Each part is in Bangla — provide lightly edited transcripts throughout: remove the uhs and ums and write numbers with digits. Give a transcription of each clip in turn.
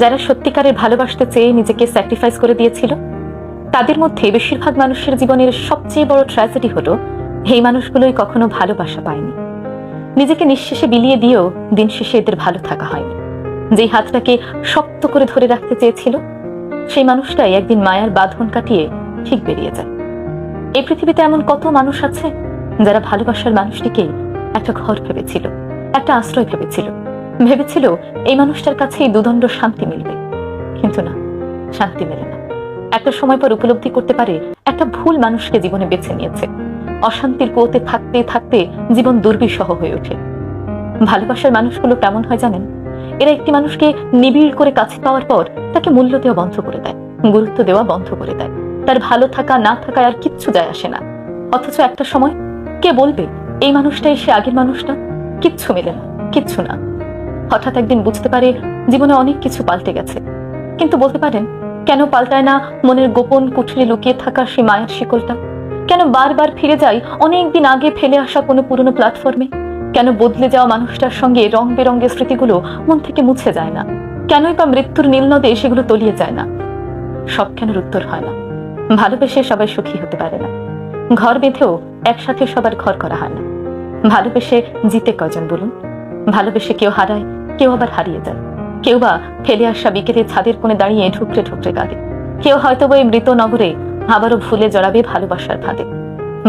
যারা সত্যিকারের ভালোবাসতে চেয়ে নিজেকে স্যাক্রিফাইস করে দিয়েছিল, তাদের মধ্যে বেশিরভাগ মানুষের জীবনের সবচেয়ে বড় ট্র্যাজেডি হলো এই মানুষগুলোই কখনো ভালোবাসা পায়নি। নিজেকে নিঃশেষে বিলিয়ে দিয়েও দিন শেষে এদের ভালো থাকা হয়নি। যেই হাতটাকে শক্ত করে ধরে রাখতে চেয়েছিল, সেই মানুষটাই একদিন মায়ার বাঁধন কাটিয়ে ঠিক বেরিয়ে যায়। এই পৃথিবীতে এমন কত মানুষ আছে যারা ভালোবাসার মানুষটিকে একটা ঘর ভেবেছিল, একটা আশ্রয় ভেবেছিল, ভেবেছিল এই মানুষটার কাছেই দুদণ্ড শান্তি মিলবে। কিন্তু না, শান্তি মেলে না। একটা সময় পর উপলব্ধি করতে পারে একটা ভুল মানুষকে জীবনে বেছে নিয়েছে। অশান্তির কুয়োতে থাকতে থাকতে জীবন দুর্বিষহ হয়ে ওঠে। ভালোবাসার মানুষগুলো কেমন হয় জানেন? এরা একটি মানুষকে নিবিড় করে কাছে পাওয়ার পর তাকে মূল্য দেওয়া বন্ধ করে দেয়, গুরুত্ব দেওয়া বন্ধ করে দেয়। তার ভালো থাকা না থাকায় আর কিচ্ছু যায় আসে না। অথচ একটা সময় কে বলবে এই মানুষটাই সে আগের মানুষটা? কিচ্ছু মেলে না, কিচ্ছু না। হঠাৎ একদিন বুঝতে পারে জীবনে অনেক কিছু পাল্টে গেছে। কিন্তু বলতে পারেন, কেন পাল্টায় না মনের গোপন কুঠুরে লুকিয়ে থাকা সেই মায়ার শিকলটা? কেন বারবার ফিরে যায় অনেকদিন আগে ফেলে আসা কোনো পুরনো প্ল্যাটফর্মে? কেন বদলে যাওয়া মানুষটার সঙ্গে রং বেরঙের স্মৃতিগুলো মন থেকে মুছে যায় না? কেনই বা মৃত্যুর নীল নদে সেগুলো তলিয়ে যায় না? সব কেন উত্তর হয় না। ভালোবেসে সবাই সুখী হতে পারে না। ঘর বেঁধেও একসাথে সবার ঘর করা হয় না। ভালোবেসে জিতে কজন বলুন? ভালোবেসে কেউ হারায়, কেউ আবার হারিয়ে যায়। কেউ বা ফেলে আসা বিকেলে ছাদের কোণে দাঁড়িয়ে ঠুকরে ঠুকরে কাঁদে। কেউ হয়তো ওই মৃত নগরে আবারও ভুলে জড়াবে ভালোবাসার ফাঁদে।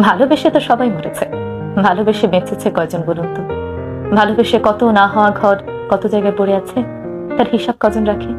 ভালোবেসে তো সবাই মরেছে, ভালোবেসে বেঁচেছে কয়জন বলুন তো? ভালোবেসে কত না হওয়া ঘর কত জায়গায় পড়ে আছে, তার হিসাব কজন রাখে?